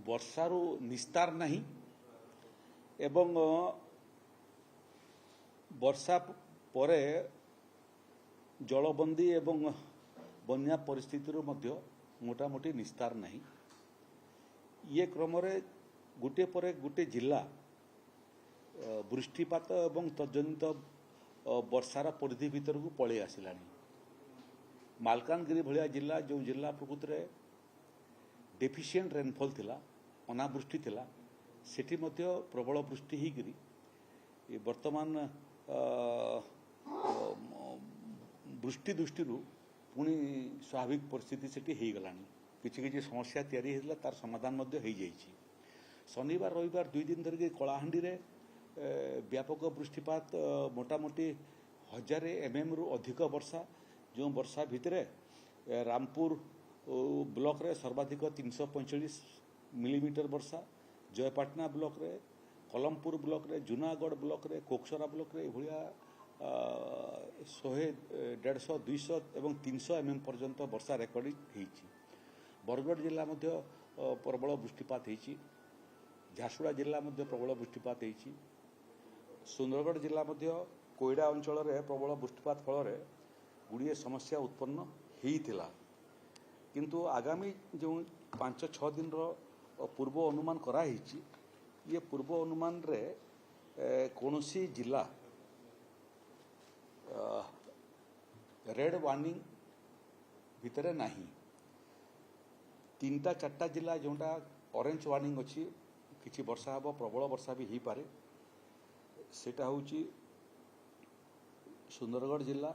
ବର୍ଷାରୁ ନିସ୍ତାର ନାହିଁ ଏବଂ ବର୍ଷା ପରେ ଜଳବନ୍ଦୀ ଏବଂ ବନ୍ୟା ପରିସ୍ଥିତିରୁ ମଧ୍ୟ ମୋଟାମୋଟି ନିସ୍ତାର ନାହିଁ। ये क्रम गोटे पर गोटे जिला वृष्टिपात एवं तजनित वर्षार परिधि भीतर को पलि आसला। मालकानगिरी भाया जिला जो जिला प्रकृत में डेफिशिएंट रेनफॉल थिला, अनावृष्टि थिला, सेठी मध्य प्रबल वृष्टि होकरी वर्तमान वृष्टि दृष्टि पुणी स्वाभाविक परिस्थिति सेठी हो गलानी। किछि किछि समस्या तैयारी होता तार समाधान मध्य हो जाइछि। शनिवार रविवार 2 दिन धरिक कलाहांडी रे व्यापक वृष्टिपात मोटामोटी 1000 mm रु अधिक वर्षा, जो वर्षा भितर रामपुर ब्लॉक रे सर्वाधिक 345 मिलीमीटर वर्षा, जयपाटना ब्लॉक रे, कलमपुर ब्लॉक रे, जूनागढ़ ब्लॉक रे, कोकसरा ब्लॉक रे भलिया 100, 150, 200 एवं 300 mm पर्यंत वर्षा रेकर्डिंग होइछि। बरगढ़ जिला मध्य प्रबल वृष्टिपात होइछि। झारसुगुड़ा जिला मध्य प्रबल वृष्टिपात होइछि। सुंदरगढ़ जिला मध्य कोईडा अंचल रे प्रबल वृष्टिपात फल गुड़िए समस्या उत्पन्न होइथिला। किंतु आगामी जो 5-6 दिन पूर्व अनुमान करा होइछि, ये पूर्व अनुमान रे कोनोसी जिला रेड वार्निंग भितर नहीं। 3-4 जिला जोटा ऑरेंज वार्निंग अच्छी, किसी वर्षा हम प्रबल वर्षा भी हो पारे। सेटा होची सुंदरगढ़ जिला,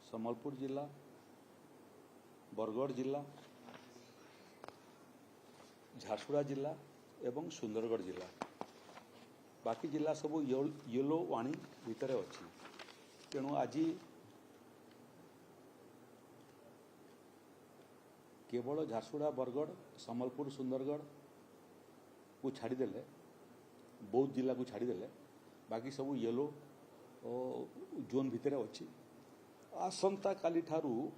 सम्बलपुर जिला, बरगढ़ जिला, झारसुगुड़ा जिला एवं सुंदरगढ़ जिला। बाकी जिला सब येलो वार्निंग भितर अच्छी। तेणु आज केवल झारसुगुड़ा, बरगढ़, सम्बलपुर, सुंदरगढ़ को छाड़देले, बौद्ध जिला को छाड़देले बाकी सब येलो जोन भितर अच्छी। आसंता काली ठारू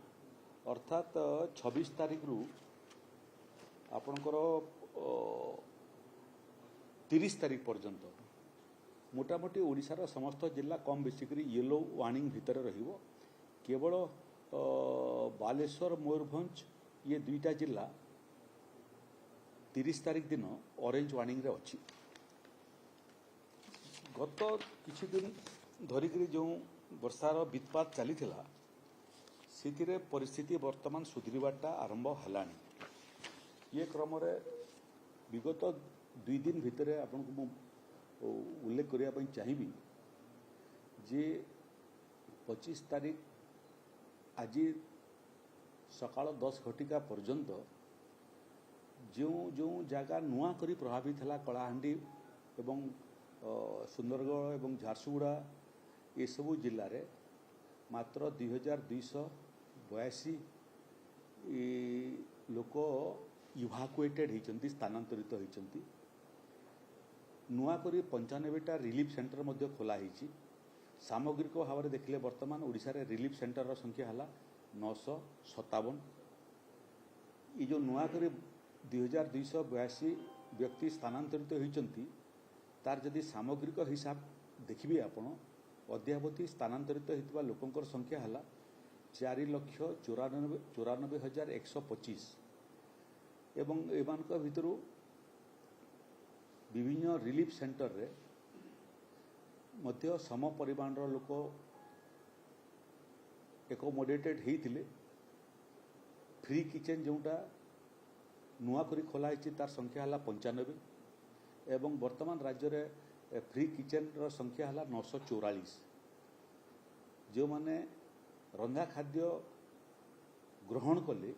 अर्थात 26 तारीख रु आपणकर 30 तारीख पर्यंत मोटामोटी ओडिशार समस्त जिला कम बेसिकरी येलो वार्निंग भितर रहिबो। केवल बालेश्वर, मयूरभंज ये 2टा जिला 30 तारीख दिन ऑरेंज वार्निंग रे अच्छी। गत किछि दिन धरिक जो वर्षार वित्पात चली से परिस्थिति वर्तमान सुधरवाटा आरंभ हलानी। ये क्रम विगत 2 दिन भितर आपको मु उल्लेख करने चाहिए जे 25 तारीख आज सकाल 10 घटिका पर्यंत जो जो जगह नुआ करी प्रभावित है कलाहांडी एवं सुंदरगढ़ एवं झारसुगुड़ा ये सबू जिले में मात्र 2282 लोक इवाकुएटेड होती, स्थानांतरित होती। नुआ करी 95टा रिलीफ सेंटर मध्य खोला होती। सामग्रिक भाव में देखिले वर्तमान ओडिशा रे रिलीफ सेंटर संख्या है 957। ये जो नुआ करी 2282 व्यक्ति स्थानांतरित होती तार जदि सामग्रिक हिसाब देखिए आपण अद्यावधि स्थानांतरित होता लोकंकर संख्या है 4,94,125 एवं एमान भितर विभिन्न रिलीफ सेंटर रे मध्य सम परिमाण लोक एकोमोडेटेड होते। फ्री किचेन जोटा नुआ करी खोला होती तार संख्या है 95 एवं वर्तमान राज्य रे फ्री किचेन रो संख्या है 944। जो माने रंधा खाद्य ग्रहण कले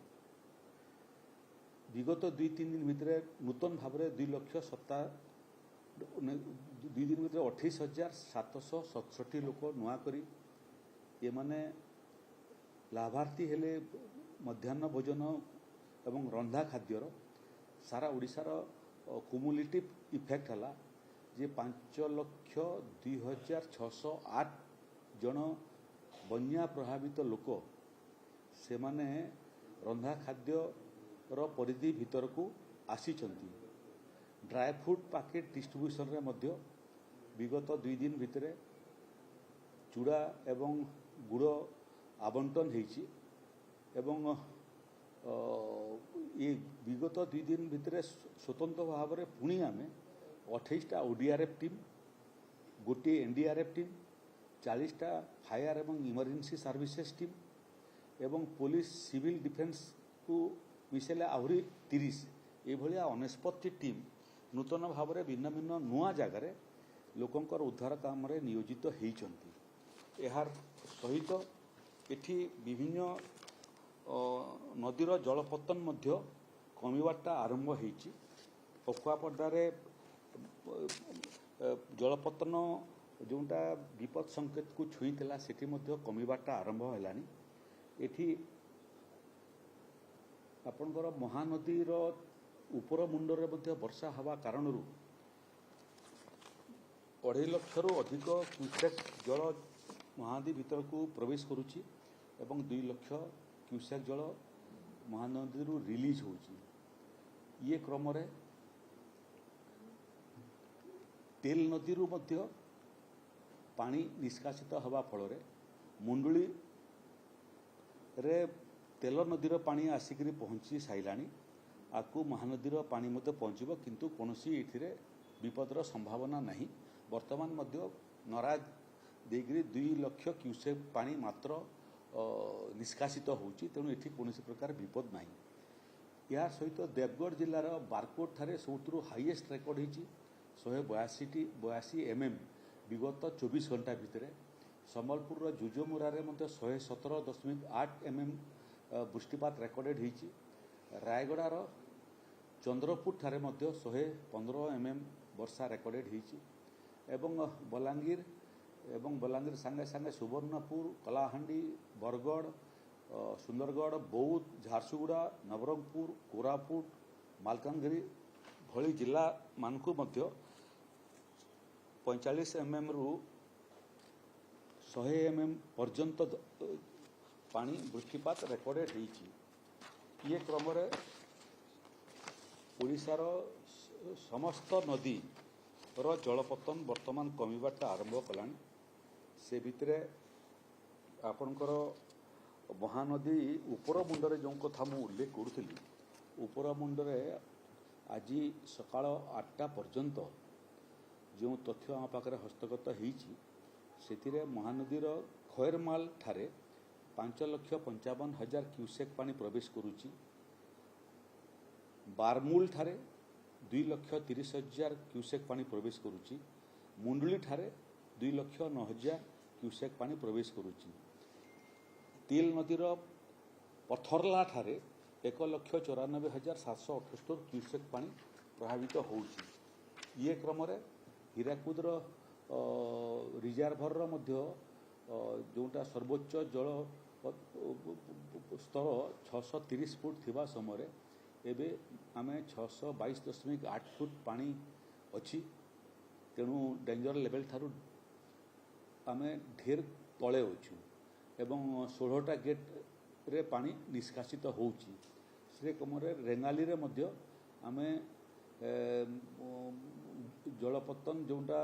विगत 2-3 दिन भितर नूतन भाव में 2 दिन भितर 28,767 लोक नुआ करी ये माने लाभार्थी हेले मध्याह्न भोजन एवं रंधा खाद्यर सारा ओडिशार कुमुलेटिव इफेक्ट है जे 5,02,608 जन बन्या प्रभावित लोक से माने रंधा खाद्य परिधि भीतर को आसी। ड्राई फ्रूट पैकेट डिस्ट्रीब्यूशन रे मध्य विगत 2 दिन भितर चूड़ा एवं गुड़ आवंटन होईची एवं ये विगत 2 दिन भितर स्वतंत्र भाव में पुणी आम 28टा ओडीआरएफ टीम गोटे एनडीआरएफ टीम 40टा फायर एवं इमरजेंसी सर्विसेज टीम एवं पुलिस सिविल डिफेन्स को मिसेले आहरी 30 ये 49 टीम नूतन भाव में भिन्न भिन्न नुआ जगार लोकंकर उद्धार काम रे नियोजित होइचंती। यार सहित एठी विभिन्न नदीर जलपतन मध्य कमिबाटा आरंभ होइची। पकुआपड्डारे जलपतन जोटा विपद संकेत को छुईला सेठी मध्य कमिबाटा आरंभ हेलानी। एठी आपणकर महानदीर उपर मुंडरे मध्य वर्षा हवा कारणरू 2.5 लाख अधिक क्यूसेक जल महानदी भीतर को प्रवेश करुच्ची एवं 2 लाख क्यूसेक जल महानदी रिलीज होची। ये क्रम रे तेल नदी मध्य पानी निष्कासित हवा फल मुंडुली रे तेल नदीर पानी आसिक पहुँची साइलानी। आकु महानदीर पानी मध्य पहुँचब किंतु कौनसी एथिरे विपदर संभावना नहीं। वर्तमान मध्य नराज देगिरी 2 लाख क्यूसेक पानी मात्र निष्कासित होची तेणु एठी कौनसी प्रकार विपद नहीं। या सहित देवगढ़ जिलार बारकोट ठारे सबुठु हाईएस्ट रेकर्ड होची 182 mm विगत 24 घंटा भितर। संबलपुर जुजमुरा रे मध्य 117.8 mm वृष्टिपात रेकर्डेड होची। रायगड़ार चंद्रपुर ठारे मध्य 115 mm वर्षा रेकर्डेड होची एवं बलांगीर सांगे सांगे सुवर्णपुर कलाहांडी बरगढ़ सुंदरगढ़ बौद्ध झारसुगुड़ा नवरंगपुर कोरापुट मालकानगिरी भली जिला मानकु मध्य 45 mm रु 100 mm पर्यंत पानी वृष्टिपात रेकर्डेड होईची। ये क्रम रे ओडिशार समस्त नदी रो जलपतन वर्तमान कमिबाटा आरंभ कलानी। से भितरे आपणकर महानदी उपर मुंडरे जो कथा मु उल्लेख करुଥିଲି उपर मुंडरे आज सकाळ 8टा पर्यंत जो तथ्य आम पाखे हस्तगत होईची सेतिरे महानदीर खैरमाल ठारे 5,55,000 क्यूसेक पानी प्रवेश करुच्ची। बारमूल ठारे 2,30,000 क्यूसेक पानी प्रवेश करुच्ची। मुंडली ठारे 2,09,000 क्यूसेक पानी प्रवेश करुच्ची। तेल नदीर पथरला ठारे 1,94,778 क्यूसेक पानी प्रभावित होउची। ये क्रम रे हीराकुदर रिजर्भर मध्य जोटा सर्वोच्च जल स्तर 630 फुट थिबा समय एबे आमे 622.8 फुट पानी अच्छी तेणु डेंजर लेवल ठारू आमे ढेर तले अच्छु एवं 16टा गेट रे पानी निष्कासित होउची। से क्रमरे रेंगाली रे मध्य आमे जलपतन जोटा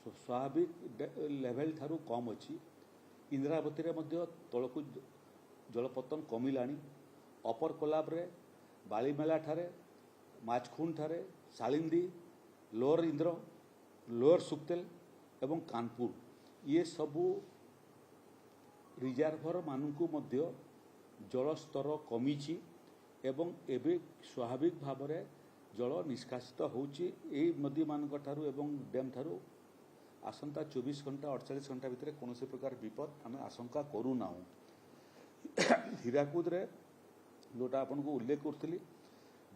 स्वाभाविक लेवल ठारू कम अच्छी। इंद्रावती रे मध्य तलकू जलपतन कमिलानी। अपर कोलाब रे बालीमेला ठारे माछखुन ठारे सालिंदी लोअर इंद्र लोअर सुक्तेल एवं कानपुर ये सबू रिजर्भर मानकू मध्य जलस्तर कमिची एवं एबे स्वाभाविक भाव में जल निष्कासित होउची। एई नदी मानक ठारू एवं डैम ठारू आसंता 24 घंटा 48 घंटा भितर कौन प्रकार विपद आम आशंका करूना। हीराकुद रे जोटा आपन को उल्लेख करी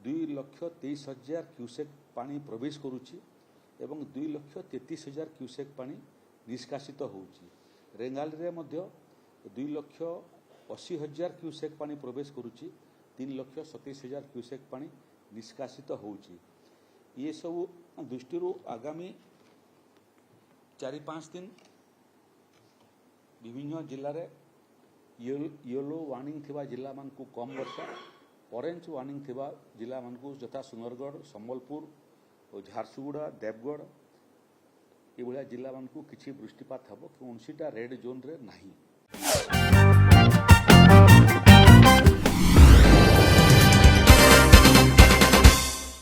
2,23,000 क्यूसेक पानी प्रवेश करुच्ची एवं 2,33,000 क्यूसेक पानी निष्कासित होउची। रेंगाली रे मध्य 2,80,000 क्यूसेक पानी प्रवेश करुच्ची 3,27,000 क्यूसेक पानी निष्कासित होउची। ये सब दृष्टि आगामी 4-5 दिन विभिन्न जिले में येलो वार्निंग थिबा जिला मान को कम वर्षा ऑरेंज वार्निंग थिबा जिला मानकु यथा सुंदरगढ़ संबलपुर और झारसुगुड़ा देवगढ़ ये जिला मानकु किछि वृष्टिपात हबो कौनसीटा रेड जोन रे नाही।